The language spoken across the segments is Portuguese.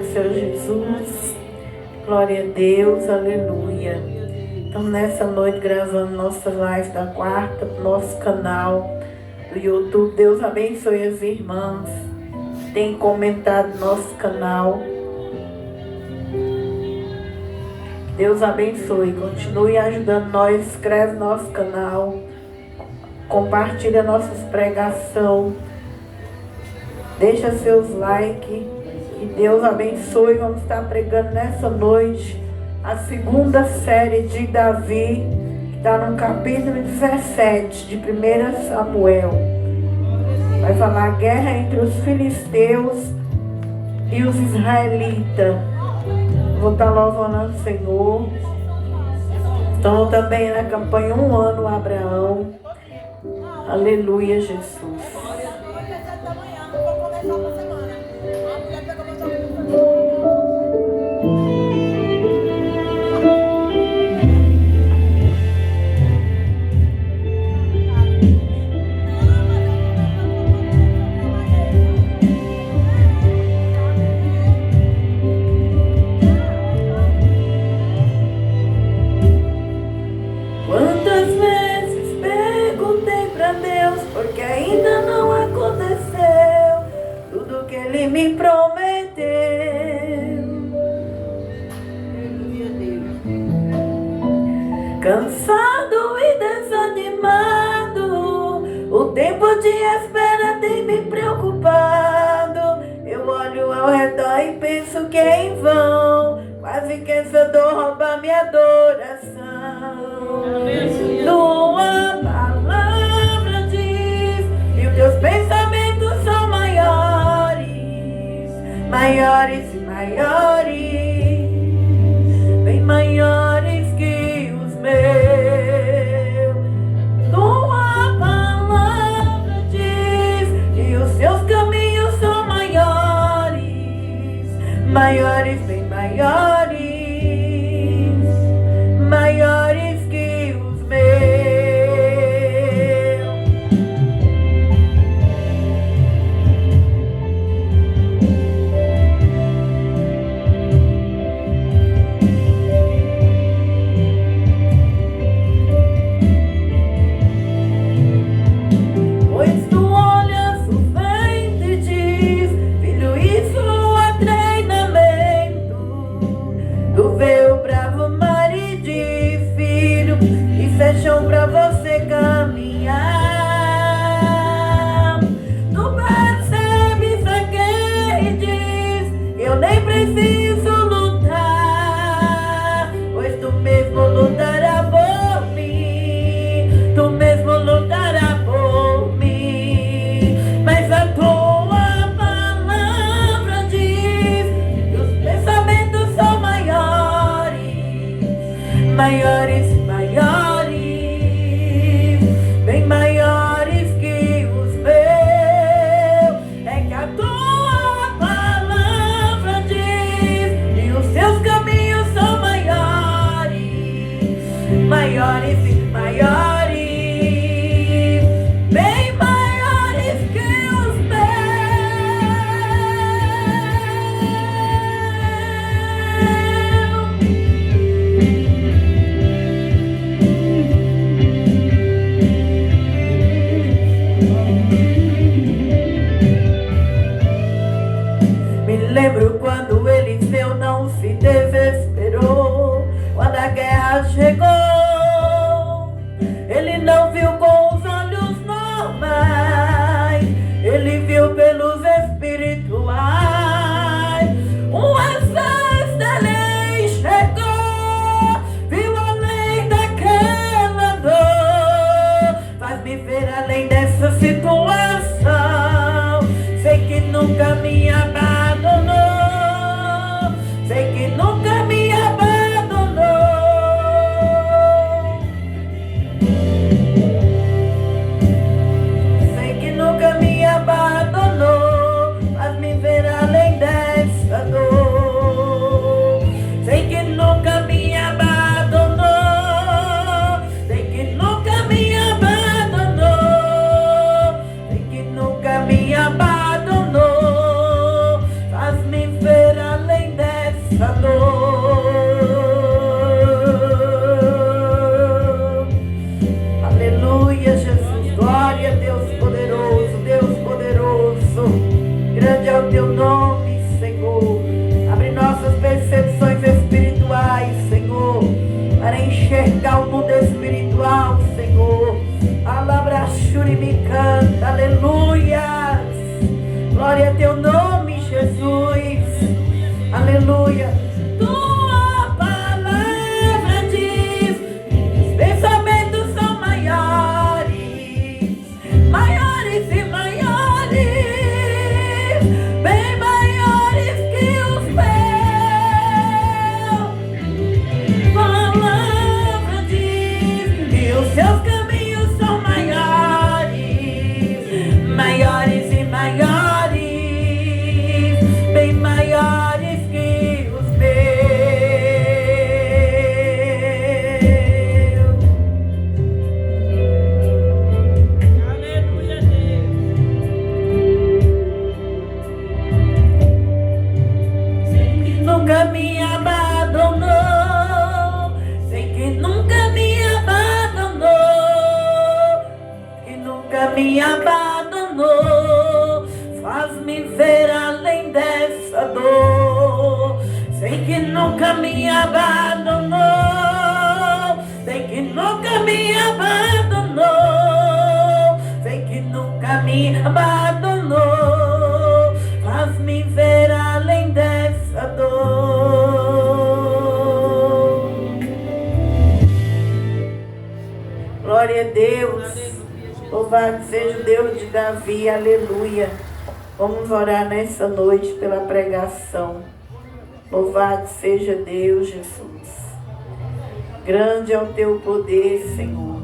Louvado seja Jesus. Glória a Deus, aleluia. Estamos nessa noite gravando nossa live da quarta para o nosso canal do YouTube. Deus abençoe as irmãs que têm comentado nosso canal. Deus abençoe, continue ajudando nós, inscreve nosso canal, compartilha nossas pregações, deixa seus likes, que Deus abençoe. Vamos estar pregando nessa noite a segunda série de Davi, que está no capítulo 17 de 1 Samuel. Vai falar a guerra entre os filisteus e os israelitas. Vou estar louvando o Senhor. Estamos também na campanha Um Ano Abraão. Aleluia, Jesus. Quantas vezes perguntei para Deus, porque ainda não aconteceu tudo que Ele me prometeu. Cansado e desanimado, o tempo de espera tem me preocupado. Eu olho ao redor e penso que é em vão, quase que essa dor rouba minha adoração. Tua palavra diz, e os teus pensamentos são maiores, maiores e maiores, bem maiores que os meus. Tua palavra diz, e os seus caminhos são maiores, maiores, bem maiores, maiores que os meus. Pois tu olhas o vento e diz, filho, isso é treinamento. Tu vê o bravo mar e diz, filho, isso é chão pra você caminhar. Tu percebes a guerra e diz, eu nem preciso lutar, pois tu mesmo lutará por mim, tu mesmo lutará por mim. Mas a tua palavra diz que os pensamentos são maiores, maiores e maiores, bem maiores que os meus. É que a tua palavra diz, e os seus caminhos são maiores, maiores e maiores, bem maiores que os Me lembro quando Eliseu não se desesperou, quando a guerra chegou. Ele não viu com os olhos normais, ele viu pelos espirituais. Um exército ele chegou, viu além daquela dor, faz-me ver além dessa situação. Sei que nunca me abandonou, sei que nunca me abandonou. para enxergar o mundo espiritual, Senhor. Alabrachuri me canta, aleluia. Glória a teu nome, Jesus. Aleluia. Tua palavra diz: os pensamentos são maiores, maiores e maiores, bem maiores que os meus. Palavra diz: e os seus caminhos são maiores, maiores e maiores, bem maiores que os meus. Aleluia, Deus. Sei que nunca me abandonou, sei que nunca me abandonou, que nunca me abandonou. Faz-me ver além dessa dor. Sei que nunca me abandonou, sei que nunca me abandonou, sei que nunca me abandonou. Faz-me ver além dessa dor. Glória a Deus. Louvado seja o Deus de Davi, aleluia. Vamos orar nessa noite pela pregação. Louvado seja Deus, Jesus. Grande é o teu poder, Senhor.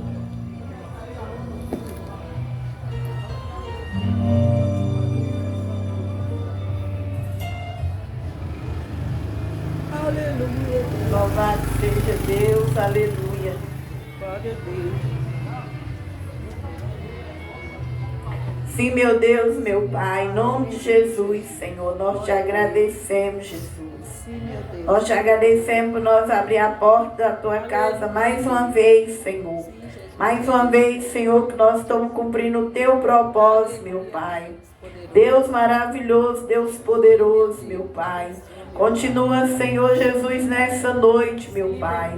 Aleluia. Louvado seja Deus, aleluia. Glória a Deus. Sim, meu Deus, meu Pai, em nome de Jesus, Senhor, nós te agradecemos, Jesus. Sim, meu Deus. Nós te agradecemos por nós abrir a porta da tua casa mais uma vez, Senhor. Mais uma vez, Senhor, que nós estamos cumprindo o teu propósito, meu Pai. Deus maravilhoso, Deus poderoso, meu Pai. Continua, Senhor Jesus, nessa noite, meu Pai.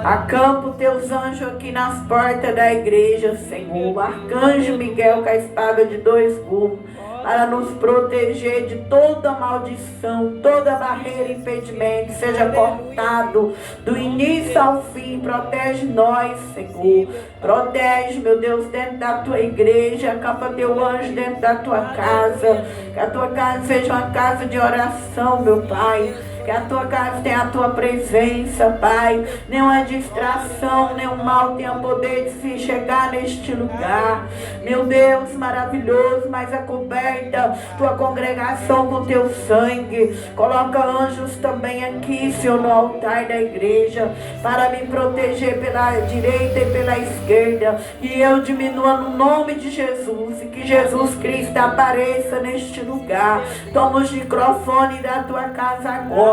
Acampa os teus anjos aqui nas portas da igreja, Senhor. O arcanjo Miguel com a espada de 2 gumes, para nos proteger de toda maldição, toda barreira e impedimento, seja cortado do início ao fim. Protege nós, Senhor. Protege, meu Deus, dentro da tua igreja. Acampa teu anjo dentro da tua casa. Que a tua casa seja uma casa de oração, meu Pai. Que a tua casa tenha a tua presença, Pai. Nenhuma distração, nenhum mal tenha poder de se chegar neste lugar. Meu Deus maravilhoso, mas acoberta tua congregação com teu sangue. Coloca anjos também aqui, Senhor, no altar da igreja, para me proteger pela direita e pela esquerda. E eu diminua no nome de Jesus. E que Jesus Cristo apareça neste lugar. Toma os microfones da tua casa agora.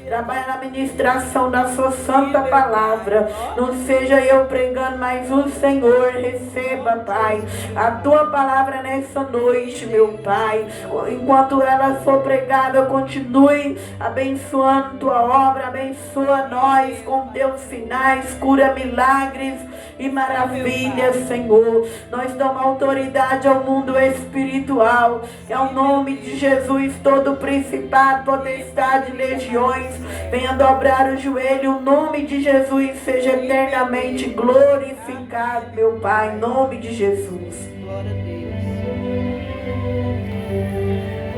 Trabalha na ministração da sua santa palavra. Não seja eu pregando, mas o Senhor receba, Pai, a tua palavra nessa noite, meu Pai. Enquanto ela for pregada, continue abençoando tua obra. Abençoa nós com teus sinais, cura milagres e maravilhas, Senhor. Nós damos autoridade ao mundo espiritual. É o nome de Jesus, todo principado, potestade, legiões, venha dobrar o joelho. O nome de Jesus seja eternamente glorificado, meu Pai, em nome de Jesus. Glória a Deus.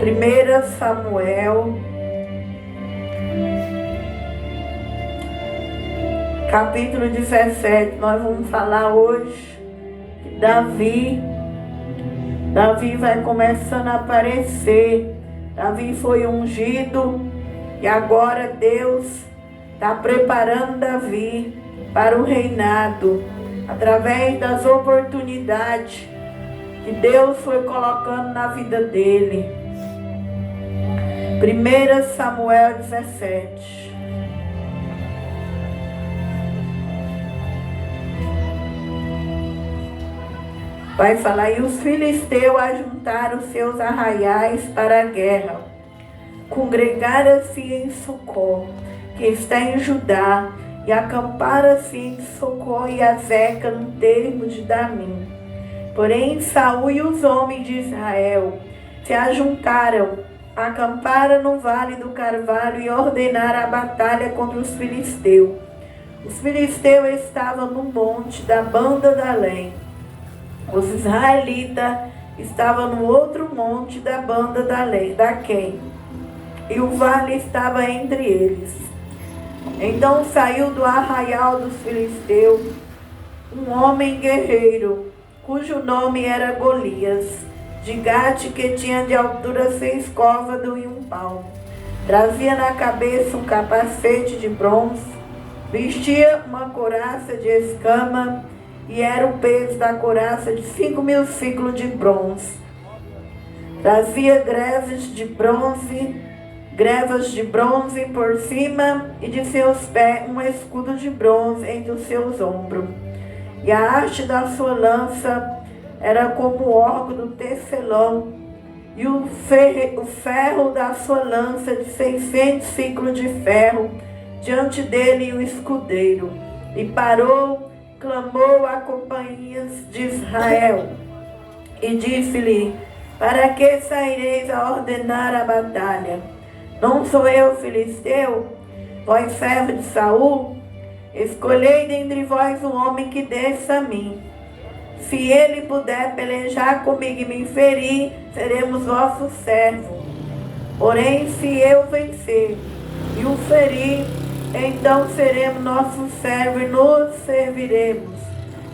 1 Samuel, capítulo 17. Nós vamos falar hoje que Davi vai começando a aparecer. Davi foi ungido e agora Deus está preparando Davi para o reinado, através das oportunidades que Deus foi colocando na vida dele. 1 Samuel 17. Vai falar: e os filisteus ajuntaram seus arraiais para a guerra. Congregaram-se em Sucó, que está em Judá, e acampara-se em Socó e Azeca, no termo de Damim. Porém, Saul e os homens de Israel se ajuntaram, acamparam no vale do Carvalho e ordenaram a batalha contra os filisteus. Os filisteus estavam no monte da banda da Além. Os israelitas estavam no outro monte da banda da Além, da Quem. E o vale estava entre eles. Então saiu do arraial dos filisteus um homem guerreiro, cujo nome era Golias, de Gate, que tinha de altura 6 côvados e 1 palmo. Trazia na cabeça um capacete de bronze, vestia uma couraça de escama, e era o peso da couraça de 5.000 ciclos de bronze. Trazia grevas de bronze por cima, e de seus pés um escudo de bronze entre os seus ombros. E a haste da sua lança era como o órgão do tecelão, e o ferro da sua lança de 600 ciclos de ferro, diante dele o escudeiro. E parou, clamou a companhias de Israel, e disse-lhe: para que saireis a ordenar a batalha? Não sou eu filisteu, vós servo de Saul? Escolhei dentre vós um homem que desça a mim. Se ele puder pelejar comigo e me ferir, seremos vossos servos. Porém, se eu vencer e o ferir, então seremos nossos servos e nos serviremos.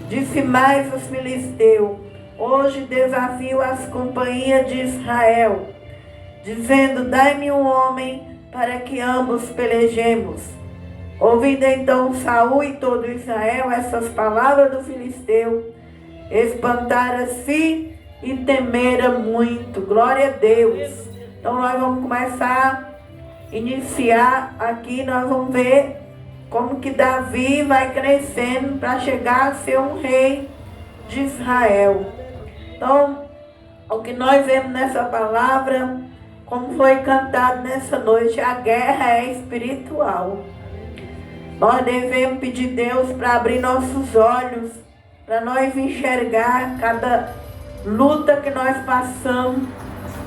Disse mais os filisteus: hoje desafio as companhias de Israel, dizendo: dai-me um homem para que ambos pelejemos. Ouvindo então Saul e todo Israel essas palavras do filisteu, espantaram-se e temeram muito. Glória a Deus. Então nós vamos começar, iniciar aqui, nós vamos ver como que Davi vai crescendo para chegar a ser um rei de Israel. Então, o que nós vemos nessa palavra, como foi cantado nessa noite, a guerra é espiritual. Nós devemos pedir a Deus para abrir nossos olhos, para nós enxergar cada luta que nós passamos,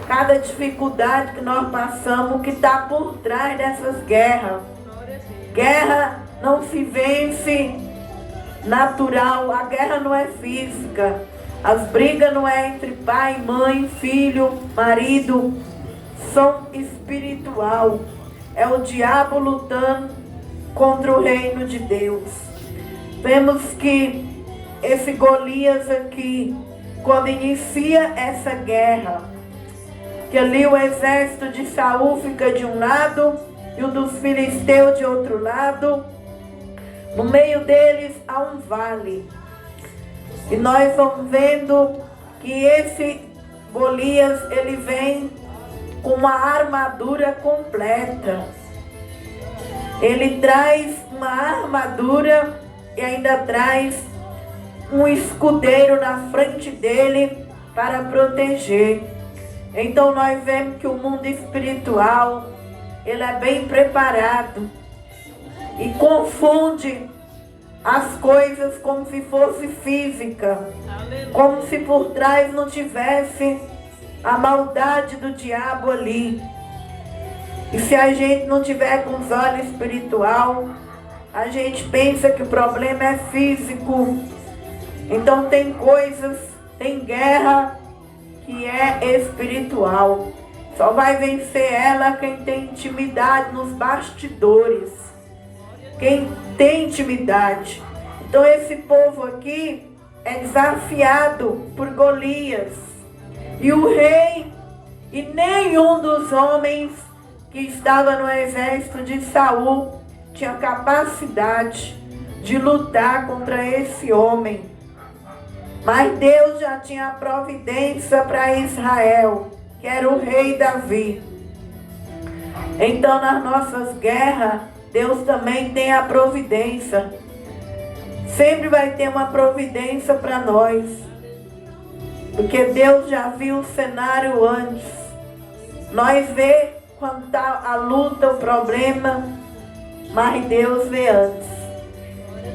cada dificuldade que nós passamos, o que está por trás dessas guerras. Guerra não se vence natural, a guerra não é física. As brigas não é entre pai, mãe, filho, marido, são espiritual. É o diabo lutando contra o reino de Deus. Vemos que esse Golias aqui, quando inicia essa guerra, que ali o exército de Saul fica de um lado e o dos filisteus de outro lado, no meio deles há um vale. E nós vamos vendo que esse Golias, ele vem com uma armadura completa. Ele traz uma armadura e ainda traz um escudeiro na frente dele para proteger. Então nós vemos que o mundo espiritual, ele é bem preparado e confunde as coisas como se fosse física, como se por trás não tivesse a maldade do diabo ali. E se a gente não tiver com os olhos espiritual, a gente pensa que o problema é físico. Então tem coisas, tem guerra que é espiritual. Só vai vencer ela quem tem intimidade nos bastidores. Quem tem intimidade. Então esse povo aqui é desafiado por Golias. E o rei e nenhum dos homens que estava no exército de Saul tinha capacidade de lutar contra esse homem. Mas Deus já tinha a providência para Israel, que era o rei Davi. Então nas nossas guerras, Deus também tem a providência. Sempre vai ter uma providência para nós. Porque Deus já viu o cenário antes. Nós vê quando está a luta, o problema, mas Deus vê antes.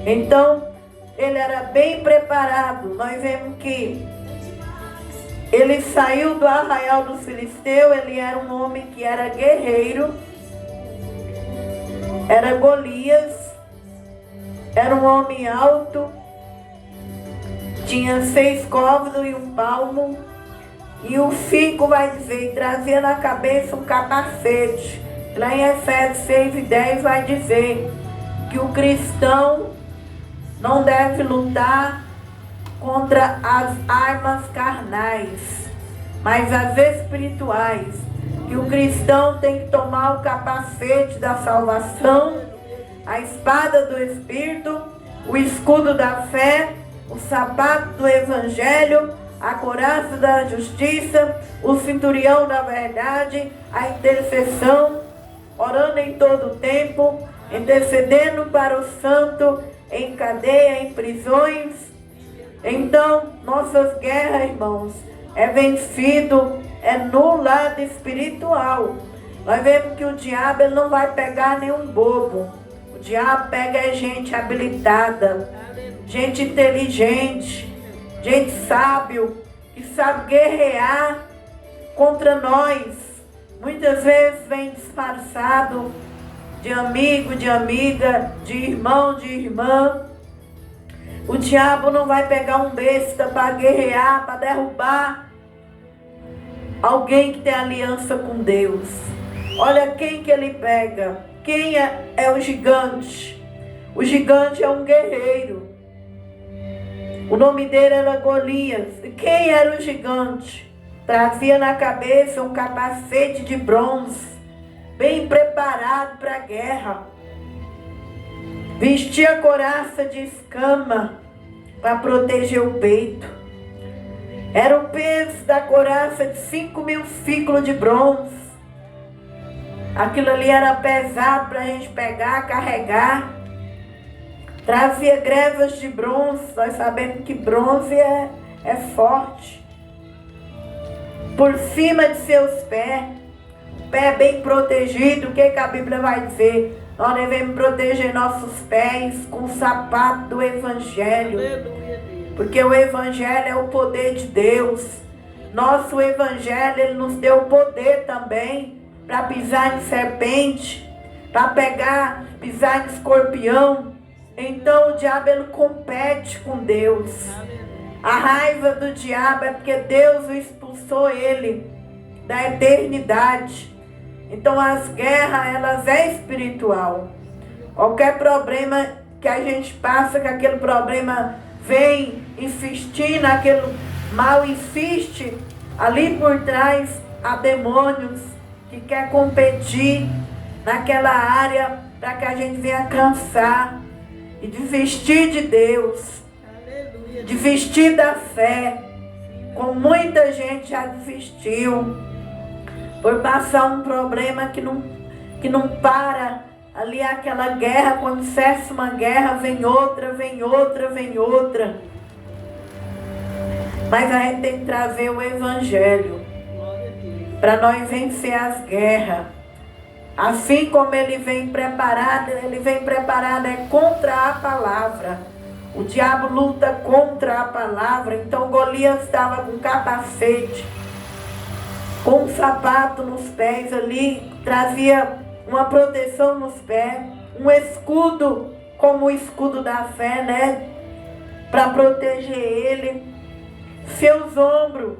Então, ele era bem preparado. Nós vemos que ele saiu do arraial dos filisteus, ele era um homem que era guerreiro, era Golias, era um homem alto, tinha 6 côvados e 1 palmo, e o 5 vai dizer, trazia na cabeça um capacete. Lá em Efésios 6:10 vai dizer que o cristão não deve lutar contra as armas carnais, mas as espirituais. Que o cristão tem que tomar o capacete da salvação, a espada do Espírito, o escudo da fé, o sapato do Evangelho, a couraça da justiça, o cinturão da verdade, a intercessão, orando em todo o tempo, intercedendo para o santo, em cadeia, em prisões. Então, nossas guerras, irmãos, é vencido, é no lado espiritual. Nós vemos que o diabo ele não vai pegar nenhum bobo. O diabo pega gente habilitada, gente inteligente, gente sábio, que sabe guerrear contra nós. Muitas vezes vem disfarçado de amigo, de amiga, de irmão, de irmã. O diabo não vai pegar um besta para guerrear, para derrubar alguém que tem aliança com Deus. Olha quem que ele pega. Quem é o gigante? O gigante é um guerreiro. O nome dele era Golias. E quem era o gigante? Trazia na cabeça um capacete de bronze, bem preparado para a guerra. Vestia couraça de escama para proteger o peito. Era o peso da couraça de 5.000 ciclos de bronze. Aquilo ali era pesado para a gente pegar, carregar. Trazia grevas de bronze. Nós sabemos que bronze é forte. Por cima de seus pés, pé bem protegido. O que a Bíblia vai dizer? Nós devemos proteger nossos pés com o sapato do Evangelho. Porque o Evangelho é o poder de Deus. Nosso Evangelho, ele nos deu o poder também para pisar em serpente, para pisar em escorpião. Então o diabo ele compete com Deus. A raiva do diabo é porque Deus o expulsou ele da eternidade. Então as guerras, elas é espiritual. Qualquer problema que a gente passa, que aquele problema vem insistir, aquele mal insiste, ali por trás há demônios que quer competir naquela área para que a gente venha cansar e desistir de Deus, desistir da fé. Como muita gente já desistiu por passar um problema que não para. Ali é aquela guerra, quando cessa uma guerra, vem outra, vem outra, vem outra. Mas a gente tem que trazer o Evangelho para nós vencer as guerras. Assim como ele vem preparado é contra a palavra. O diabo luta contra a palavra. Então Golias estava com capacete, com um sapato nos pés ali, trazia uma proteção nos pés, um escudo, como o escudo da fé, né? Para proteger ele. Seus ombros,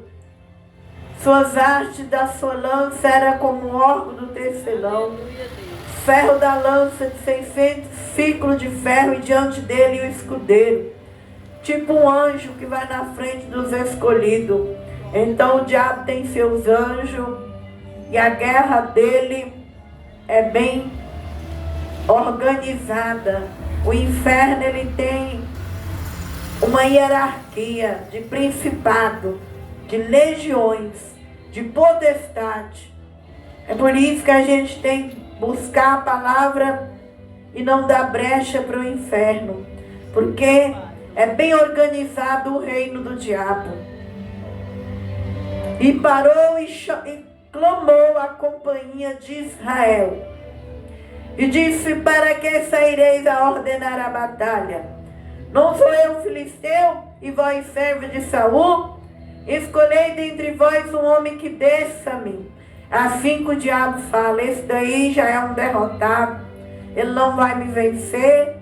suas hastes da sua lança era como o orco do tecelão. Ferro da lança de 600 ciclos de ferro, e diante dele o escudeiro. Tipo um anjo que vai na frente dos escolhidos. Então o diabo tem seus anjos, e a guerra dele é bem organizada. O inferno ele tem uma hierarquia de principado, de legiões, de potestade. É por isso que a gente tem que buscar a palavra e não dar brecha para o inferno, porque é bem organizado o reino do diabo. E parou e clamou a companhia de Israel. E disse: para que saireis a ordenar a batalha? Não sou eu filisteu, e vós servos de Saul? Escolhei dentre vós um homem que desça-me. Assim que o diabo fala: esse daí já é um derrotado, ele não vai me vencer,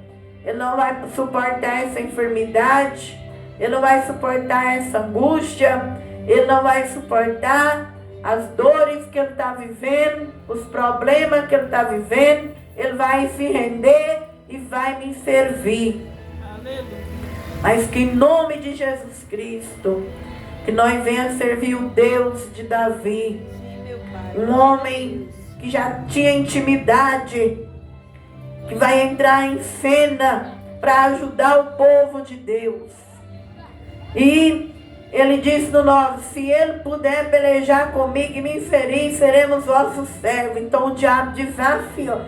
ele não vai suportar essa enfermidade, ele não vai suportar essa angústia, ele não vai suportar as dores que ele está vivendo, os problemas que ele está vivendo. Ele vai se render e vai me servir. Aleluia. Mas que em nome de Jesus Cristo, que nós venhamos servir o Deus de Davi. Um homem que já tinha intimidade, que vai entrar em cena para ajudar o povo de Deus. E ele disse no 9: se ele puder pelejar comigo e me ferir, seremos vossos servos. Então o diabo desafiou,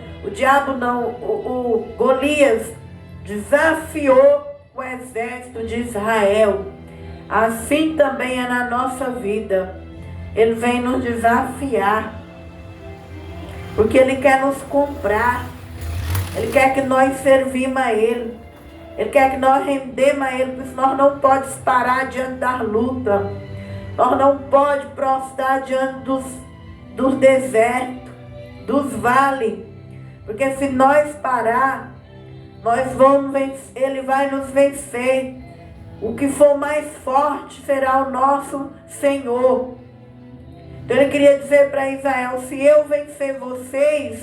o Golias desafiou o exército de Israel. Assim também é na nossa vida. Ele vem nos desafiar, porque ele quer nos comprar. Ele quer que nós servimos a ele. Ele quer que nós rendemos a ele, porque nós não podemos parar diante da luta. Nós não podemos prostrar diante dos desertos, dos vales. Porque se nós parar, nós vamos vencer, ele vai nos vencer. O que for mais forte será o nosso Senhor. Então ele queria dizer para Israel: se eu vencer vocês,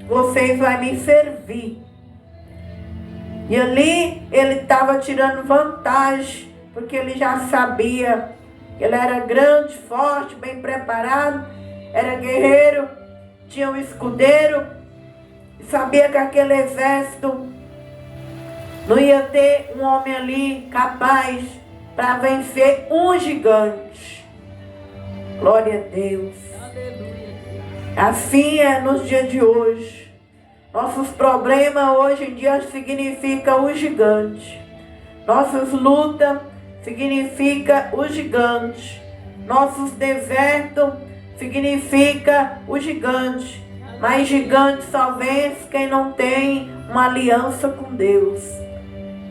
vocês vão me servir. E ali ele estava tirando vantagem, porque ele já sabia que ele era grande, forte, bem preparado, era guerreiro, tinha um escudeiro, e sabia que aquele exército não ia ter um homem ali capaz para vencer um gigante. Glória a Deus. Aleluia. Assim é nos dias de hoje. Nossos problemas hoje em dia significam o gigante. Nossas lutas significam o gigante. Nossos desertos significam o gigante. Mas gigante só vence quem não tem uma aliança com Deus.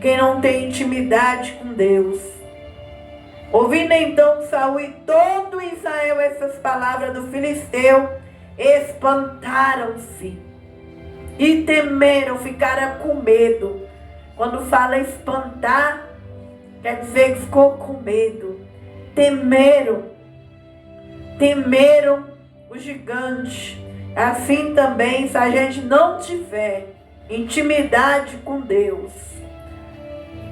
Quem não tem intimidade com Deus. Ouvindo então Saul e todo Israel essas palavras do filisteu, espantaram-se e temeram, ficaram com medo. Quando fala espantar, quer dizer que ficou com medo. Temeram o gigante. Assim também, se a gente não tiver intimidade com Deus,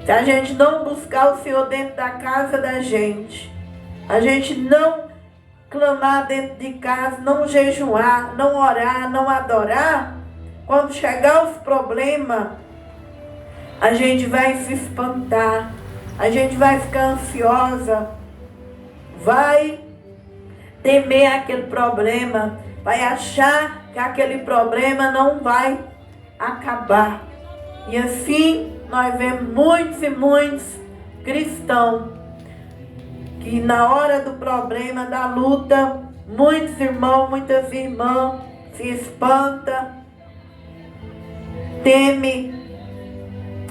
se a gente não buscar o Senhor dentro da casa da gente, a gente não clamar dentro de casa, não jejuar, não orar, não adorar, quando chegar os problemas, a gente vai se espantar, a gente vai ficar ansiosa, vai temer aquele problema, vai achar que aquele problema não vai acabar. E assim nós vemos muitos e muitos cristãos que na hora do problema, da luta, muitos irmãos, muitas irmãs se espantam, teme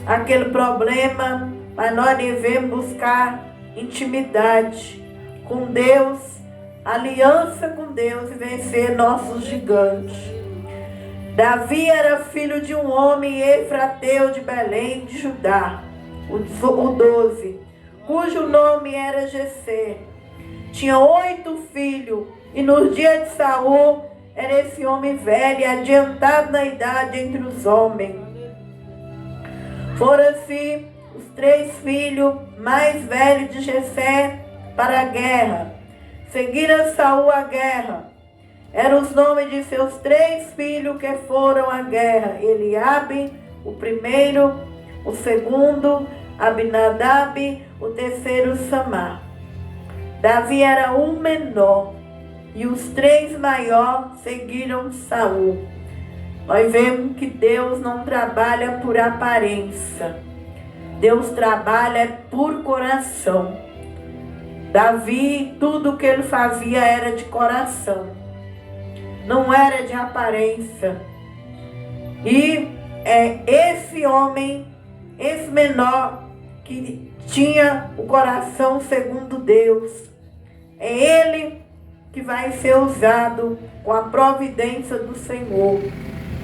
aquele problema, mas nós devemos buscar intimidade com Deus, aliança com Deus e vencer nossos gigantes. Davi era filho de um homem efrateu de Belém de Judá, o 12, cujo nome era Jessé. Tinha 8 filhos, e nos dias de Saul era esse homem velho, adiantado na idade entre os homens. Foram-se os 3 filhos mais velhos de Jessé para a guerra. Seguiram Saul a guerra. Eram os nomes de seus 3 filhos que foram à guerra: Eliabe, o primeiro, o segundo, Abinadab, o terceiro, Samar. Davi era um menor, e os 3 maiores seguiram Saul. Nós vemos que Deus não trabalha por aparência. Deus trabalha por coração. Davi, tudo que ele fazia era de coração. Não era de aparência. E é esse homem, esse menor, que tinha o coração segundo Deus, é ele que vai ser usado com a providência do Senhor.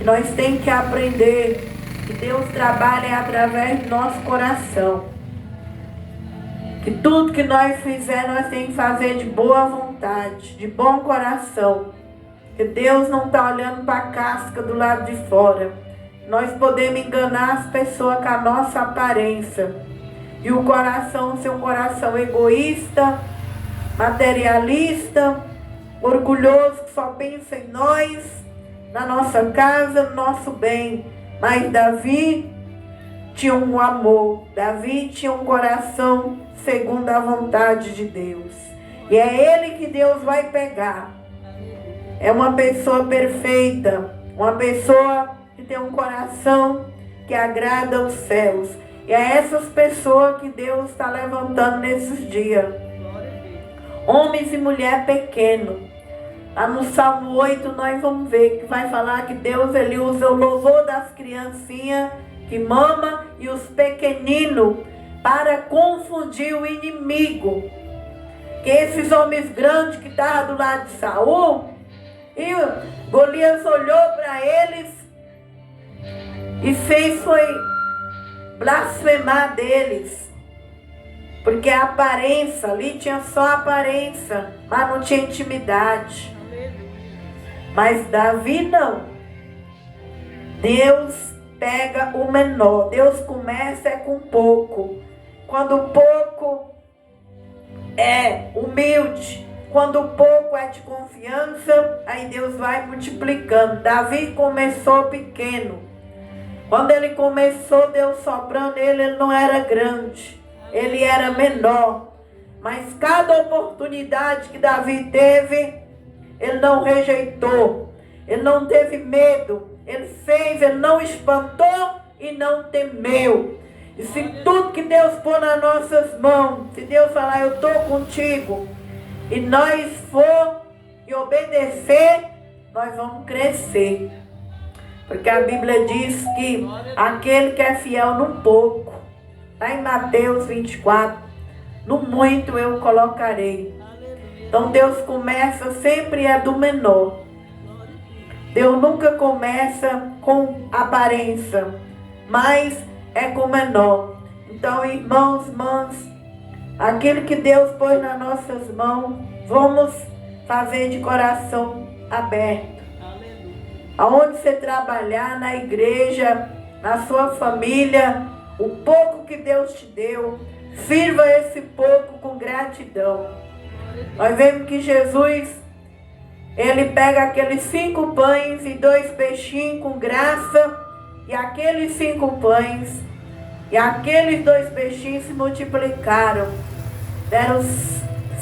E nós temos que aprender que Deus trabalha através do nosso coração. Que tudo que nós fizermos, nós temos que fazer de boa vontade, de bom coração. Que Deus não está olhando para a casca do lado de fora. Nós podemos enganar as pessoas com a nossa aparência. E o coração ser um coração egoísta, materialista, orgulhoso, que só pensa em nós, na nossa casa, no nosso bem. Mas Davi tinha um amor, Davi tinha um coração segundo a vontade de Deus. E é ele que Deus vai pegar. É uma pessoa perfeita, uma pessoa que tem um coração que agrada aos céus. E é essas pessoas que Deus está levantando nesses dias. Homens e mulheres pequenos. Lá no Salmo 8 nós vamos ver que vai falar que Deus ele usa o louvor das criancinhas que mama e os pequeninos para confundir o inimigo. Que esses homens grandes que estavam do lado de Saul, e Golias olhou para eles e foi blasfemar deles. Porque a aparência, ali tinha só aparência, mas não tinha intimidade. Mas Davi não. Deus pega o menor. Deus começa com pouco. Quando o pouco é humilde, quando o pouco é de confiança, aí Deus vai multiplicando. Davi começou pequeno. Quando ele começou, Deus sobrando ele não era grande. Ele era menor. Mas cada oportunidade que Davi teve, ele não rejeitou. Ele não teve medo. Ele fez, ele não espantou e não temeu. E se tudo que Deus pôr nas nossas mãos, se Deus falar, eu estou contigo, e nós for e obedecer, nós vamos crescer. Porque a Bíblia diz que aquele que é fiel no pouco, está em Mateus 24, no muito eu colocarei. Então Deus começa sempre é do menor. Deus nunca começa com aparência, mas é com o menor. Então, irmãos, irmãs, aquilo que Deus pôs nas nossas mãos, vamos fazer de coração aberto. Aonde você trabalhar, na igreja, na sua família, o pouco que Deus te deu, sirva esse pouco com gratidão. Nós vemos que Jesus, ele pega aqueles 5 pães e 2 peixinhos com graça, e aqueles 5 pães e aqueles 2 peixinhos se multiplicaram. Deram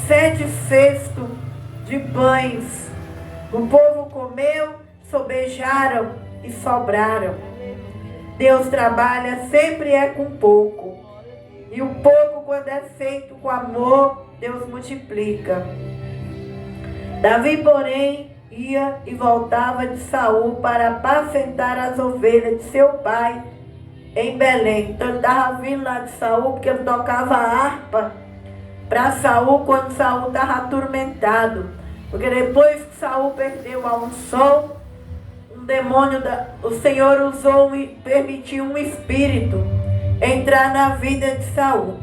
7 cestos de pães. O povo comeu, sobejaram e sobraram. Deus trabalha sempre é com pouco. E o pouco, quando é feito com amor, Deus multiplica. Davi, porém, ia e voltava de Saul para apacentar as ovelhas de seu pai em Belém. Então ele estava vindo lá de Saul porque ele tocava harpa para Saul quando Saul estava atormentado. Porque depois que Saul perdeu a unção, um demônio, o Senhor usou e permitiu um espírito entrar na vida de Saul.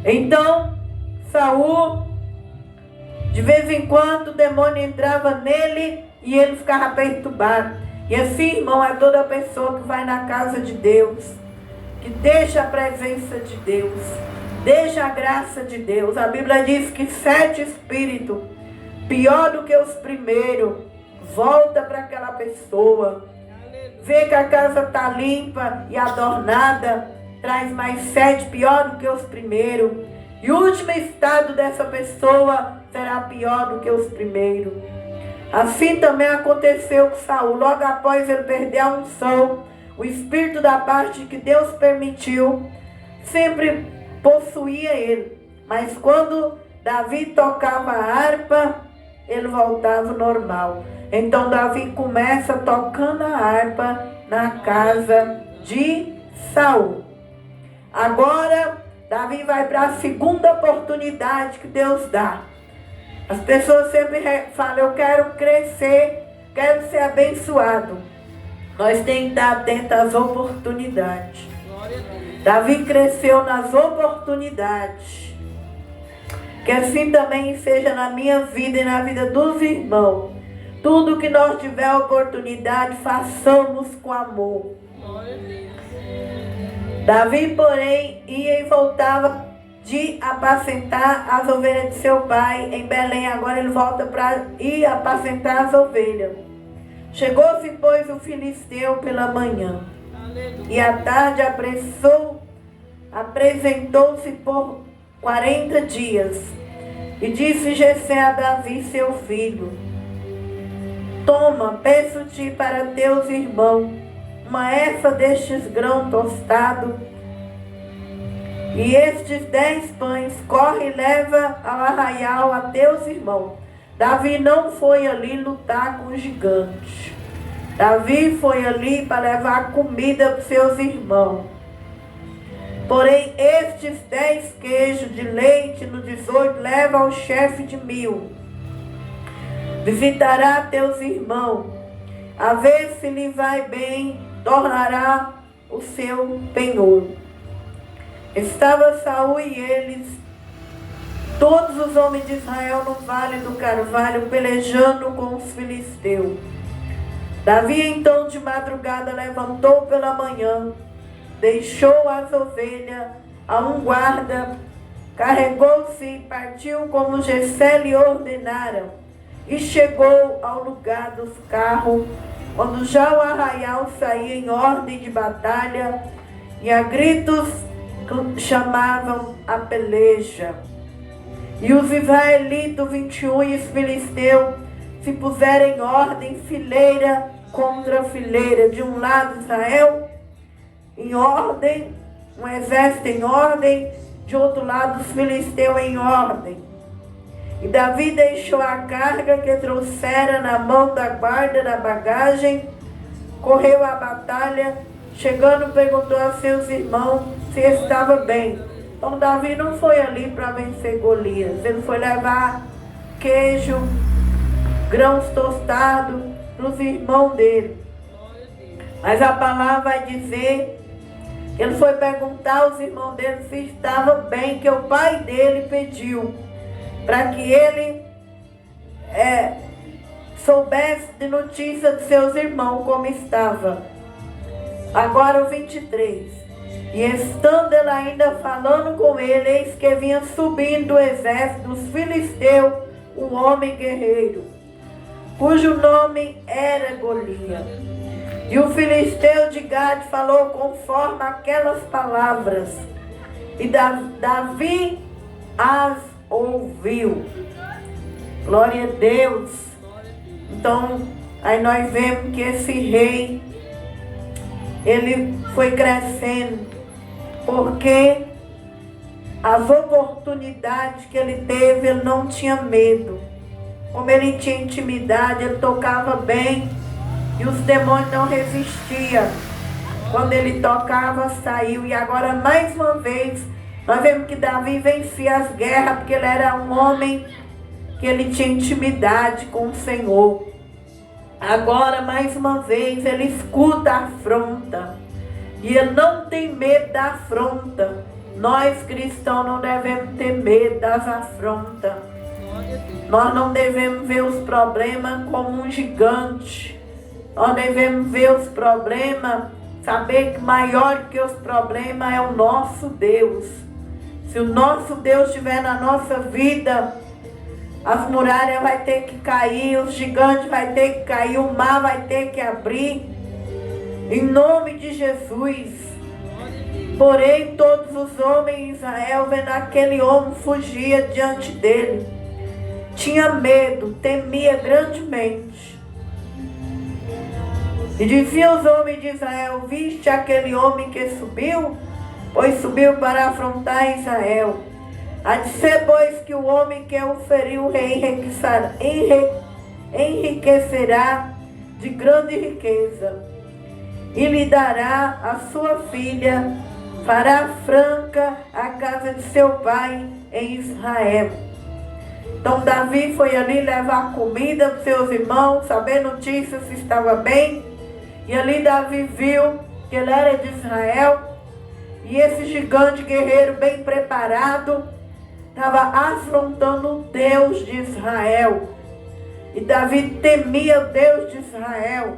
Então Saul, de vez em quando o demônio entrava nele e ele ficava perturbado. E assim, irmão, é toda pessoa que vai na casa de Deus, que deixa a presença de Deus, deixa a graça de Deus. A Bíblia diz que 7 espíritos, pior do que os primeiros, volta para aquela pessoa. Vê que a casa está limpa e adornada, traz mais 7, pior do que os primeiros. E o último estado dessa pessoa será pior do que os primeiros. Assim também aconteceu com Saul. Logo após ele perder a unção, o espírito da parte que Deus permitiu sempre possuía ele. Mas quando Davi tocava a harpa, ele voltava ao normal. Então Davi começa tocando a harpa na casa de Saul. Agora, Davi vai para a segunda oportunidade que Deus dá. As pessoas sempre falam, eu quero crescer, quero ser abençoado. Nós temos que estar atentos às oportunidades. Davi cresceu nas oportunidades. Que assim também seja na minha vida e na vida dos irmãos. Tudo que nós tiver oportunidade, façamos com amor. Davi, porém, ia e voltava de apacentar as ovelhas de seu pai em Belém. Agora ele volta para ir apacentar as ovelhas. Chegou-se, pois, o filisteu pela manhã. E à tarde apresentou-se por 40 dias. E disse Jessé a Davi, seu filho: toma, peço-te para teus irmãos uma efa destes grãos tostados e estes 10 pães. Corre e leva ao arraial a teus irmãos. Davi não foi ali lutar com os gigantes. Davi foi ali para levar comida para os seus irmãos. Porém, estes 10 queijos de leite no 18 leva ao chefe de 1000. Visitará teus irmãos, a ver se lhe vai bem, tornará o seu penhor. Estava Saul e eles, todos os homens de Israel, no vale do Carvalho, pelejando com os filisteus. Davi então de madrugada levantou pela manhã, deixou as ovelhas a um guarda, carregou-se e partiu como Jessé lhe ordenara, e chegou ao lugar dos carros, quando já o arraial saía em ordem de batalha, e a gritos chamavam a peleja. E os israelitas 21 e os filisteus se puseram em ordem, fileira contra fileira. De um lado Israel em ordem, um exército em ordem, de outro lado os filisteus em ordem. E Davi deixou a carga que trouxera na mão da guarda da bagagem, correu à batalha, chegando perguntou a seus irmãos se estava bem. Então Davi não foi ali para vencer Golias, ele foi levar queijo, grãos tostados para os irmãos dele. Mas a palavra vai dizer que ele foi perguntar aos irmãos dele se estava bem, que o pai dele pediu para que ele soubesse de notícia de seus irmãos como estava. Agora o 23. E estando ele ainda falando com ele, eis que vinha subindo o exército dos filisteus um homem guerreiro, cujo nome era Golias. E o filisteu de Gade falou conforme aquelas palavras, e Davi as ouviu. Glória a Deus. Então, aí nós vemos que esse rei, ele foi crescendo, porque as oportunidades que ele teve, ele não tinha medo. Como ele tinha intimidade, ele tocava bem e os demônios não resistiam. Quando ele tocava, saiu. E agora, mais uma vez, nós vemos que Davi vencia as guerras, porque ele era um homem que ele tinha intimidade com o Senhor. Agora, mais uma vez, ele escuta a afronta. E ele não tem medo da afronta. Nós, cristãos, não devemos ter medo das afrontas. Nós não devemos ver os problemas como um gigante. Nós devemos ver os problemas, saber que maior que os problemas é o nosso Deus. Se o nosso Deus estiver na nossa vida, as muralhas vão ter que cair, os gigantes vão ter que cair, o mar vai ter que abrir. Em nome de Jesus. Porém, todos os homens em Israel, vendo aquele homem, fugia diante dele. Tinha medo, temia grandemente. E diziam os homens de Israel: viste aquele homem que subiu? Pois subiu para afrontar Israel. Há de ser, pois, que o homem que o feriu, o rei enriquecerá de grande riqueza. e lhe dará a sua filha, fará franca a casa de seu pai em Israel. Então Davi foi ali levar comida para seus irmãos, saber notícias se estava bem. E ali Davi viu que ele era de Israel. E esse gigante guerreiro bem preparado estava afrontando o Deus de Israel. E Davi temia o Deus de Israel.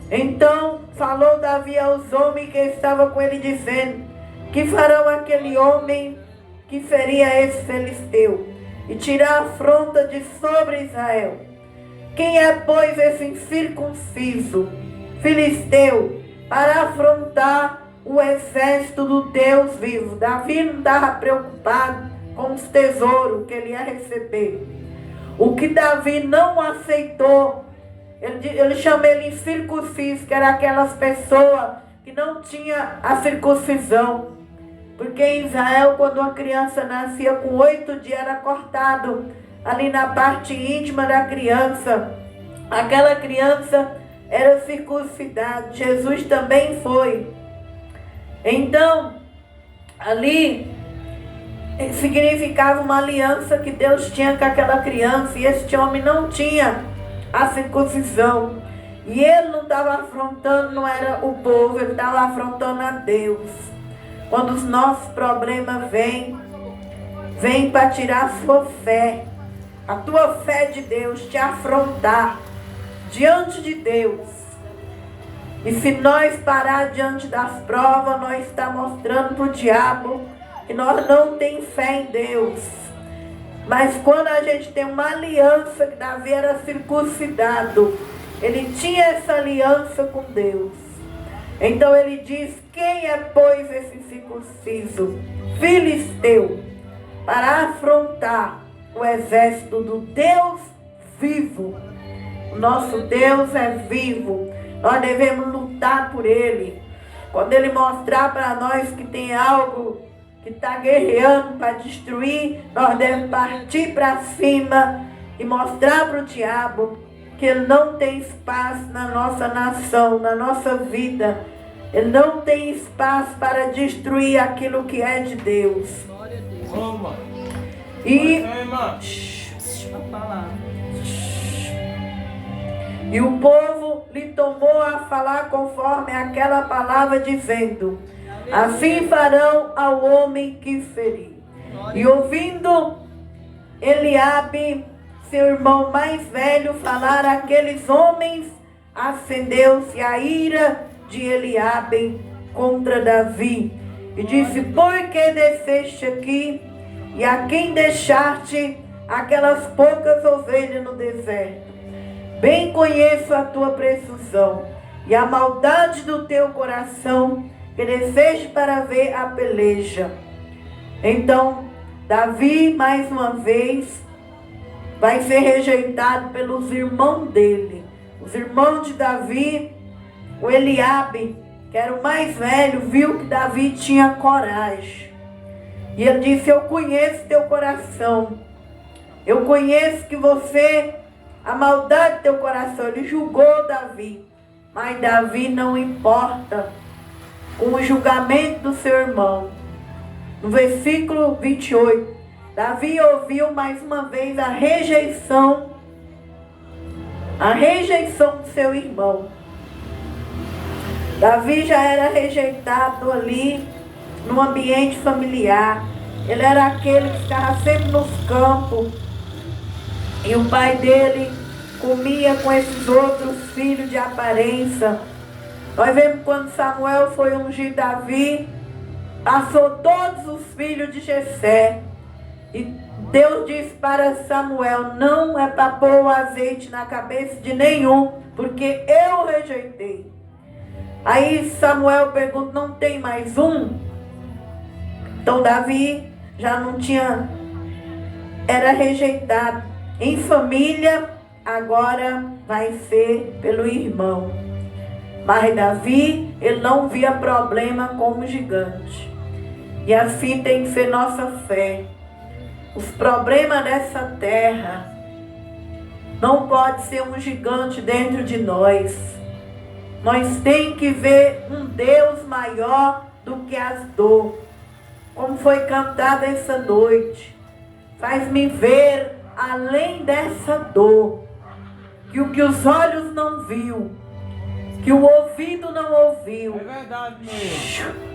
Então falou Davi aos homens que estavam com ele, dizendo: que farão aquele homem que feria esse filisteu e tirar a afronta de sobre Israel? Quem é, pois, esse incircunciso filisteu para afrontar o exército do Deus vivo? Davi não estava preocupado com os tesouros que ele ia receber. O que Davi não aceitou, ele chama ele incircunciso, que era aquelas pessoas que não tinha a circuncisão. Porque em Israel, quando uma criança nascia com 8 dias, era cortado ali na parte íntima da criança. Aquela criança era circuncidada. Jesus também foi. Então, ali significava uma aliança que Deus tinha com aquela criança. E este homem não tinha a circuncisão. E ele não estava afrontando, não era o povo, ele estava afrontando a Deus. Quando os nossos problemas vêm para tirar a sua fé, a tua fé de Deus, te afrontar diante de Deus. E se nós parar diante das provas, nós estamos mostrando para o diabo que nós não temos fé em Deus. Mas quando a gente tem uma aliança, que Davi era circuncidado, ele tinha essa aliança com Deus. Então ele diz: quem é, pois, esse circunciso filisteu para afrontar o exército do Deus vivo? O nosso Deus é vivo. Nós devemos lutar por ele. Quando ele mostrar para nós que tem algo que está guerreando para destruir, nós devemos partir para cima e mostrar para o diabo que ele não tem espaço na nossa nação, na nossa vida. Ele não tem espaço para destruir aquilo que é de Deus. E o povo lhe tomou a falar conforme aquela palavra, dizendo: assim farão ao homem que ferir. E ouvindo Eliabe, seu irmão mais velho, falar aqueles homens, acendeu-se a ira de Eliabe contra Davi. E disse: por que desceste aqui? E a quem deixaste aquelas poucas ovelhas no deserto? Bem conheço a tua presunção e a maldade do teu coração, que desceste para ver a peleja. Então Davi, mais uma vez, vai ser rejeitado pelos irmãos dele. Os irmãos de Davi, o Eliabe, que era o mais velho, viu que Davi tinha coragem. E ele disse: eu conheço teu coração. Eu conheço que você, a maldade do teu coração. Ele julgou Davi. Mas Davi não importa com o julgamento do seu irmão. No versículo 28, Davi ouviu mais uma vez a rejeição do seu irmão. Davi já era rejeitado ali no ambiente familiar. Ele era aquele que ficava sempre nos campos. E o pai dele comia com esses outros filhos de aparência. Nós vemos quando Samuel foi ungir Davi, passou todos os filhos de Jessé. E Deus disse para Samuel: não é para pôr o azeite na cabeça de nenhum, porque eu rejeitei. Aí Samuel pergunta: não tem mais um? Então Davi já não tinha, era rejeitado. Em família, agora vai ser pelo irmão. Mas Davi, ele não via problema como gigante. E assim tem que ser nossa fé. Os problemas dessa terra não pode ser um gigante dentro de nós. Nós temos que ver um Deus maior do que as dores. Como foi cantada essa noite. Faz-me ver além dessa dor. Que o que os olhos não viu. Que o ouvido não ouviu. É verdade mesmo.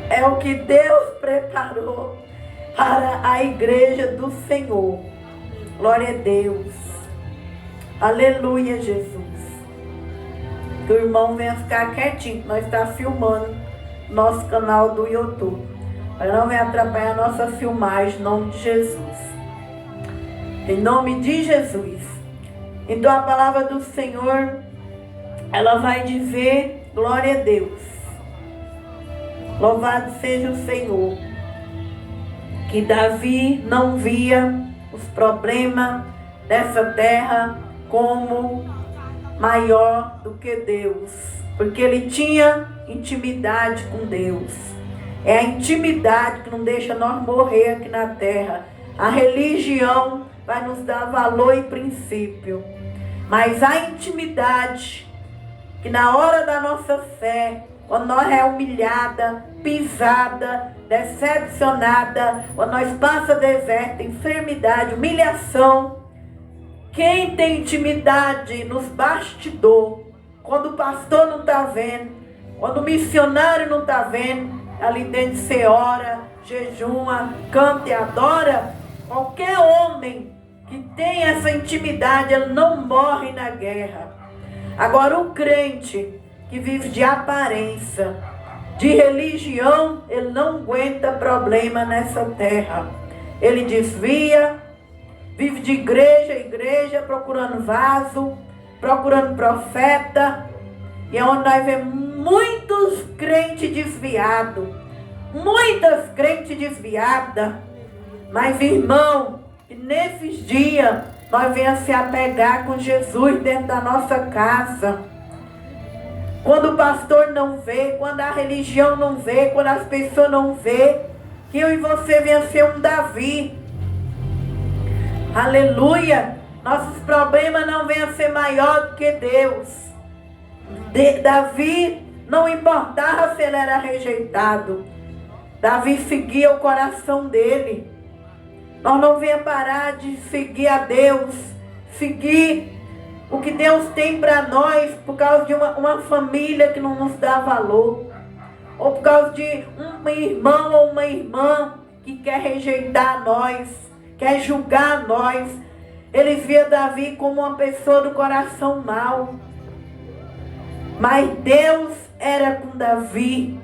É o que Deus preparou para a igreja do Senhor. Glória a Deus. Aleluia, Jesus. Que o irmão venha ficar quietinho. Nós estamos filmando nosso canal do YouTube. Mas não venha atrapalhar a nossa filmagem, em nome de Jesus. Em nome de Jesus. Então a palavra do Senhor, ela vai dizer, glória a Deus. Louvado seja o Senhor. Que Davi não via os problemas dessa terra como maior do que Deus. Porque ele tinha intimidade com Deus. É a intimidade que não deixa nós morrer aqui na terra. A religião vai nos dar valor e princípio. Mas a intimidade, que na hora da nossa fé, quando nós é humilhada, pisada, decepcionada, quando nós passa deserto, enfermidade, humilhação, quem tem intimidade nos bastidores, quando o pastor não está vendo, quando o missionário não está vendo, ali dentro você ora, jejuma, canta e adora, qualquer homem que tem essa intimidade, ele não morre na guerra. Agora o crente que vive de aparência, de religião, ele não aguenta problema nessa terra. Ele desvia, vive de igreja em igreja, procurando vaso, procurando profeta. E é onde nós vemos muitos crentes desviados, muitas crentes desviadas. Mas irmão, nesses dias nós venhamos se apegar com Jesus dentro da nossa casa. Quando o pastor não vê, quando a religião não vê, quando as pessoas não vê, que eu e você venha ser um Davi. Aleluia! Nossos problemas não venham ser maior do que Deus. Davi não importava se ele era rejeitado. Davi seguia o coração dele. Nós não venhamos parar de seguir a Deus, seguir o que Deus tem para nós por causa de uma família que não nos dá valor, ou por causa de um irmão ou uma irmã que quer rejeitar nós, quer julgar nós. Eles viam Davi como uma pessoa do coração mau, mas Deus era com Davi,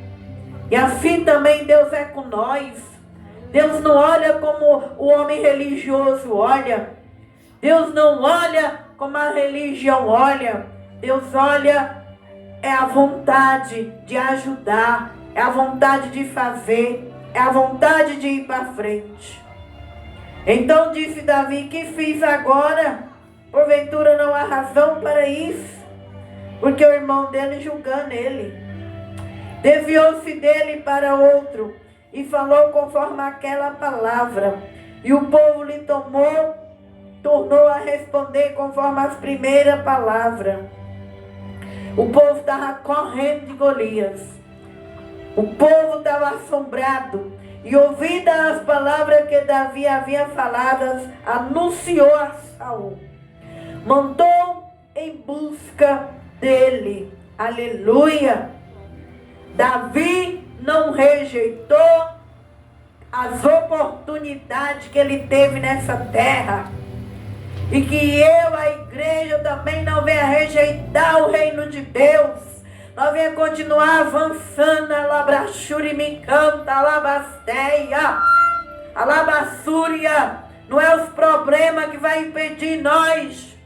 e assim também Deus é com nós. Deus não olha como o homem religioso olha. Deus não olha como a religião olha. Deus olha, é a vontade de ajudar, é a vontade de fazer, é a vontade de ir para frente. Então disse Davi: que fiz agora? Porventura não há razão para isso? Porque o irmão dele julgando ele. Desviou-se dele para outro e falou conforme aquela palavra. E o povo lhe tornou a responder conforme as primeiras palavras. O povo estava correndo de Golias. O povo estava assombrado. E ouvidas as palavras que Davi havia faladas, anunciou a Saul. Mandou em busca dele. Aleluia! Davi não rejeitou as oportunidades que ele teve nessa terra. E que eu, a igreja, também não venha rejeitar o reino de Deus. Nós venha continuar avançando. Alabrachuri me canta, alabasteia, alabassúria. Não é os problemas que vai impedir nós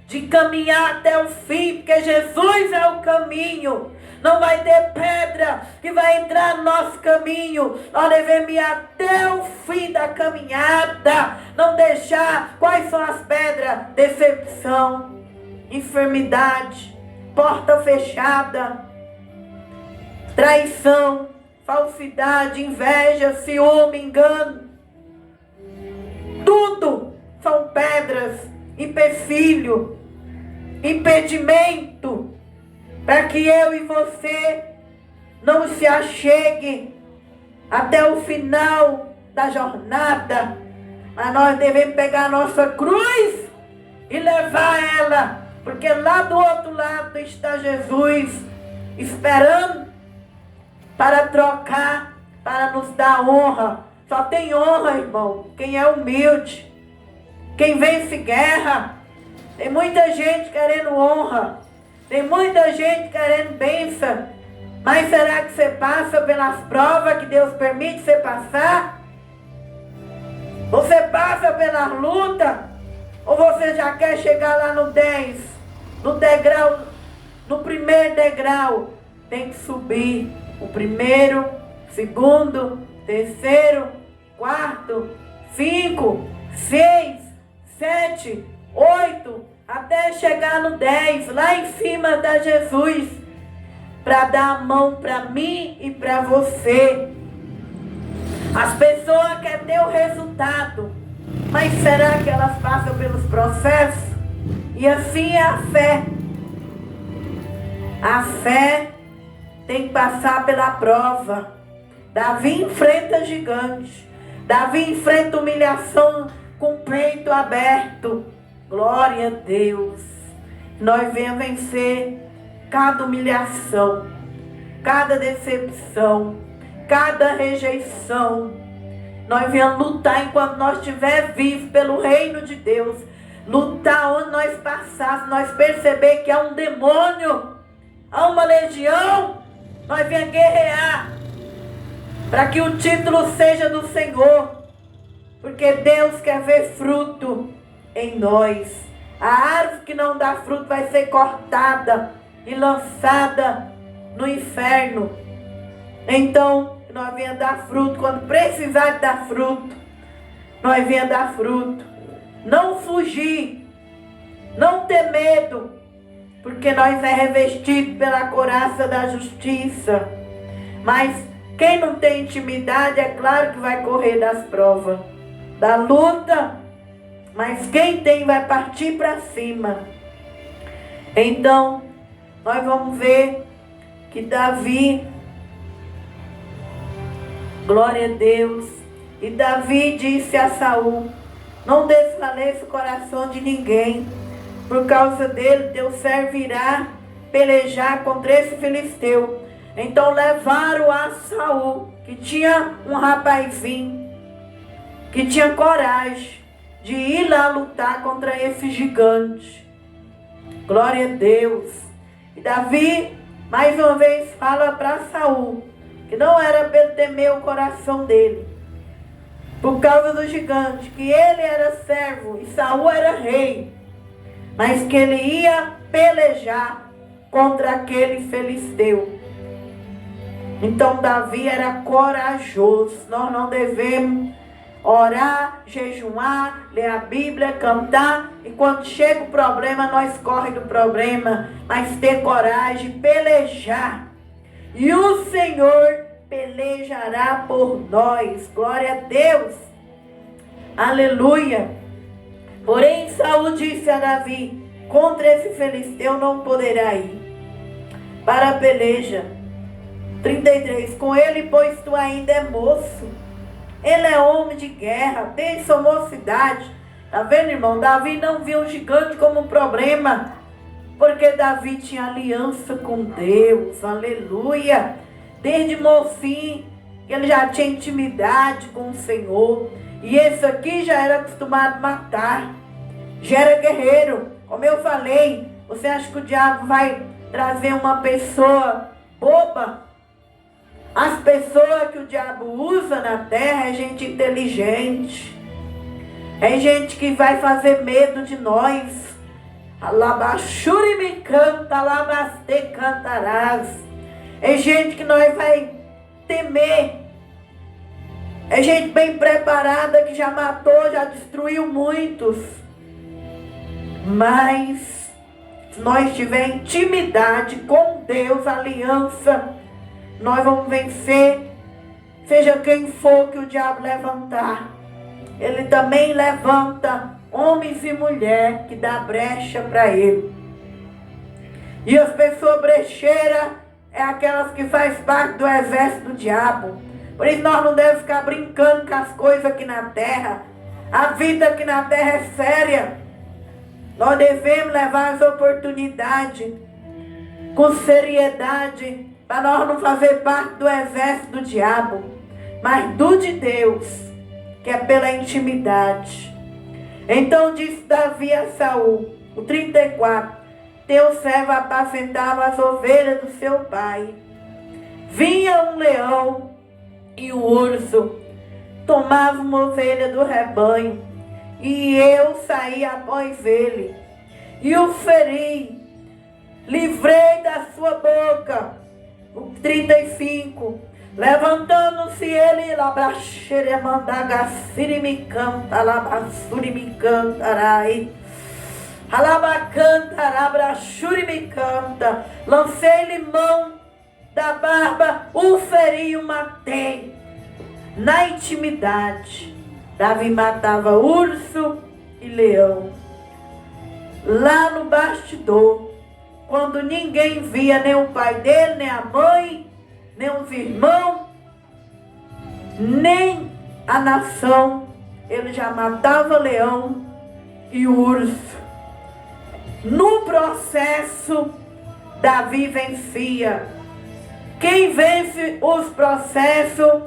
de caminhar até o fim, porque Jesus é o caminho. Não vai ter pedra que vai entrar no nosso caminho. Nós devemos ir até o fim da caminhada. Não deixar. Quais são as pedras? Decepção, enfermidade, porta fechada, traição, falsidade, inveja, ciúme, engano. Tudo são pedras empecilho, impedimento, para que eu e você não se achegue até o final da jornada. Mas nós devemos pegar a nossa cruz e levar ela, porque lá do outro lado está Jesus, esperando para trocar, para nos dar honra. Só tem honra, irmão, quem é humilde, quem vence guerra. Tem muita gente querendo honra, tem muita gente querendo bênção, mas será que você passa pelas provas que Deus permite você passar? Você passa pelas lutas? Ou você já quer chegar lá no 10, no degrau, no primeiro degrau? Tem que subir o primeiro, segundo, terceiro, quarto, 5, 6, 7, 8, até chegar no 10, lá em cima da Jesus, para dar a mão para mim e para você. As pessoas querem ter o resultado, mas será que elas passam pelos processos? E assim é a fé. A fé tem que passar pela prova. Davi enfrenta gigante. Davi enfrenta humilhação com o peito aberto. Glória a Deus. Nós venhamos vencer cada humilhação, cada decepção, cada rejeição. Nós venhamos lutar enquanto nós estivermos vivos pelo reino de Deus. Lutar onde nós passarmos, nós perceber que há um demônio, há uma legião, nós venhamos guerrear para que o título seja do Senhor, porque Deus quer ver fruto em nós. A árvore que não dá fruto vai ser cortada e lançada no inferno. Então, nós venhamos dar fruto quando precisar de dar fruto. Nós venhamos dar fruto. Não fugir, não ter medo, porque nós é revestido pela couraça da justiça. Mas quem não tem intimidade, é claro que vai correr das provas, da luta. Mas quem tem vai partir para cima. Então, nós vamos ver que Davi, glória a Deus, e Davi disse a Saul: não desfaleça o coração de ninguém. Por causa dele, Deus servirá pelejar contra esse filisteu. Então levaram a Saul, que tinha um rapazinho, que tinha coragem de ir lá lutar contra esse gigante. Glória a Deus. E Davi, mais uma vez, fala para Saul que não era para ele temer o coração dele, por causa do gigante, que ele era servo e Saul era rei, mas que ele ia pelejar contra aquele filisteu. Então Davi era corajoso. Nós não devemos orar, jejuar, ler a Bíblia, cantar, e quando chega o problema, nós corre do problema, mas ter coragem, pelejar. E o Senhor pelejará por nós. Glória a Deus. Aleluia. Porém, Saul disse a Davi: contra esse filisteu não poderá ir para a peleja. 33. Com ele, pois tu ainda é moço. Ele é homem de guerra, tem sua mocidade. Tá vendo, irmão? Davi não viu o gigante como um problema, porque Davi tinha aliança com Deus. Aleluia. Desde mocinho, ele já tinha intimidade com o Senhor. E esse aqui já era acostumado a matar, já era guerreiro. Como eu falei, você acha que o diabo vai trazer uma pessoa boba? As pessoas que o diabo usa na terra é gente inteligente, é gente que vai fazer medo de nós. Alabachuri me canta, alabaste cantarás. É gente que nós vai temer. É gente bem preparada que já matou, já destruiu muitos. Mas se nós tivermos intimidade com Deus, aliança, nós vamos vencer. Seja quem for que o diabo levantar, ele também levanta homens e mulheres que dá brecha para ele. E as pessoas brecheiras é aquelas que faz parte do exército do diabo. Por isso nós não devemos ficar brincando com as coisas aqui na terra. A vida aqui na terra é séria. Nós devemos levar as oportunidades com seriedade, para nós não fazer parte do exército do diabo, mas do de Deus, que é pela intimidade. Então disse Davi a Saul, o 34, teu servo apacentava as ovelhas do seu pai. Vinha um leão e um urso, tomava uma ovelha do rebanho, e eu saí após ele, e o feri, livrei da sua boca. O 35, levantando-se ele, labraxeremandagasiri me canta, labassuri me cantarai, alabacantarabra,xuri me canta, lancei-lhe mão da barba, o feri e o matei. Na intimidade, Davi matava urso e leão. Lá no bastidor, quando ninguém via, nem o pai dele, nem a mãe, nem os irmãos, nem a nação, ele já matava leão e urso. No processo, Davi vencia. Quem vence os processos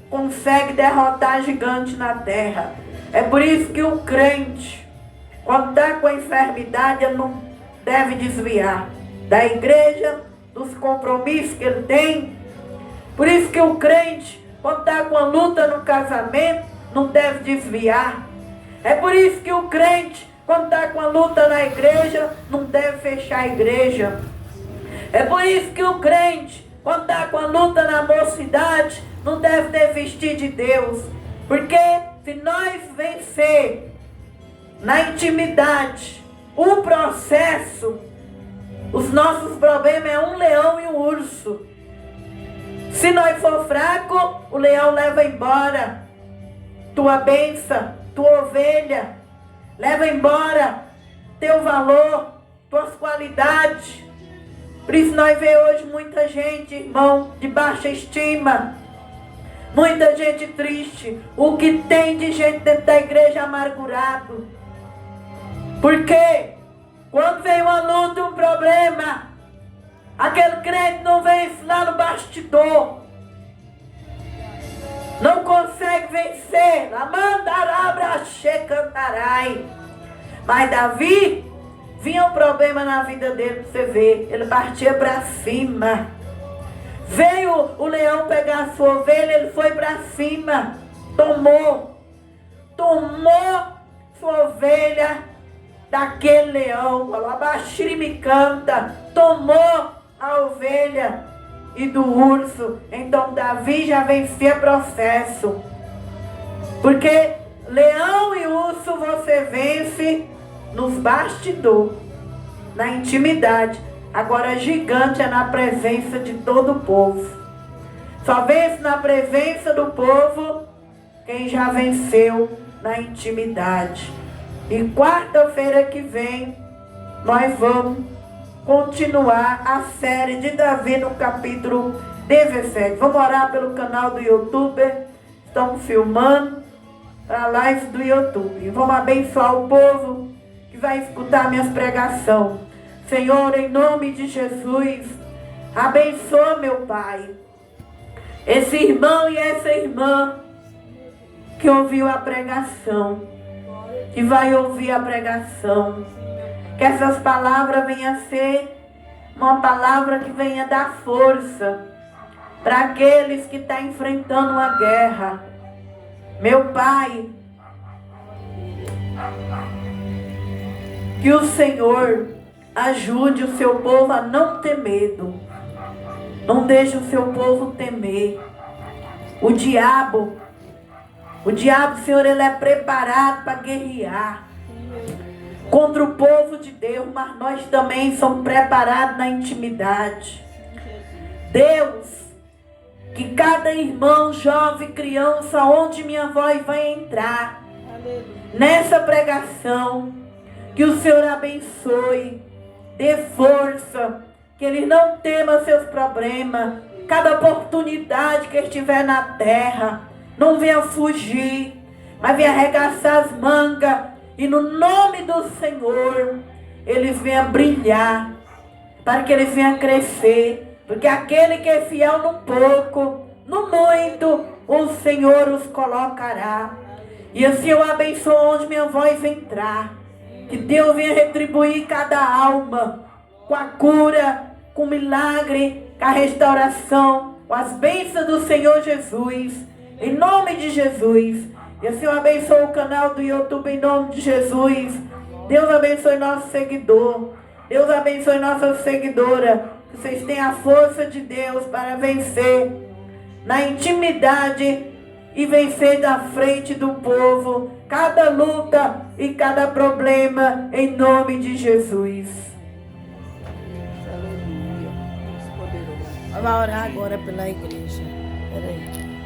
consegue derrotar gigante na terra. É por isso que o crente, quando está com a enfermidade, ele não deve desviar da igreja, dos compromissos que ele tem. Por isso que o crente, quando está com a luta no casamento, não deve desviar. É por isso que o crente, quando está com a luta na igreja, não deve fechar a igreja. É por isso que o crente, quando está com a luta na mocidade, não deve desistir de Deus. Porque se nós vencer na intimidade o processo, os nossos problemas é um leão e um urso. Se nós for fraco, o leão leva embora tua bênção, tua ovelha, leva embora teu valor, tuas qualidades. Por isso nós vemos hoje muita gente, irmão, de baixa estima, muita gente triste. O que tem de gente dentro da igreja amargurado. Porque quando vem uma luta, um problema, aquele crente não vence lá no bastidor, não consegue vencer. Mas Davi, vinha um problema na vida dele, para você ver, ele partia para cima. Veio o leão pegar a sua ovelha, ele foi para cima, tomou sua ovelha daquele leão, me canta, tomou a ovelha e do urso. Então Davi já vencia processo, porque leão e urso você vence nos bastidores, na intimidade. Agora gigante é na presença de todo o povo. Só vence na presença do povo quem já venceu na intimidade. E quarta-feira que vem nós vamos continuar a série de Davi no capítulo 17. Vamos orar pelo canal do YouTube. Estamos filmando a live do YouTube. Vamos abençoar o povo que vai escutar minhas pregações. Senhor, em nome de Jesus, abençoa, meu Pai, esse irmão e essa irmã que ouviu a pregação, que vai ouvir a pregação. Que essas palavras venham a ser uma palavra que venha dar força para aqueles que estão enfrentando uma guerra. Meu Pai, que o Senhor ajude o seu povo a não ter medo. Não deixe o seu povo temer. O diabo, Senhor, ele é preparado para guerrear contra o povo de Deus, mas nós também somos preparados na intimidade. Deus, que cada irmão, jovem, criança, onde minha voz vai entrar, nessa pregação, que o Senhor abençoe, dê força, que eles não temam seus problemas, cada oportunidade que estiver na terra, não venha fugir, mas venha arregaçar as mangas, e no nome do Senhor, eles venham brilhar, para que eles venham crescer, porque aquele que é fiel no pouco, no muito, o Senhor os colocará. E assim eu abençoo onde minha voz entrar, que Deus venha retribuir cada alma, com a cura, com o milagre, com a restauração, com as bênçãos do Senhor Jesus, em nome de Jesus. E assim eu abençoo o canal do YouTube em nome de Jesus. Deus abençoe nosso seguidor, Deus abençoe nossa seguidora, que vocês tenham a força de Deus para vencer na intimidade e vencer da frente do povo cada luta e cada problema em nome de Jesus. Aleluia. Deus poderoso. Vamos orar agora pela igreja. Peraí.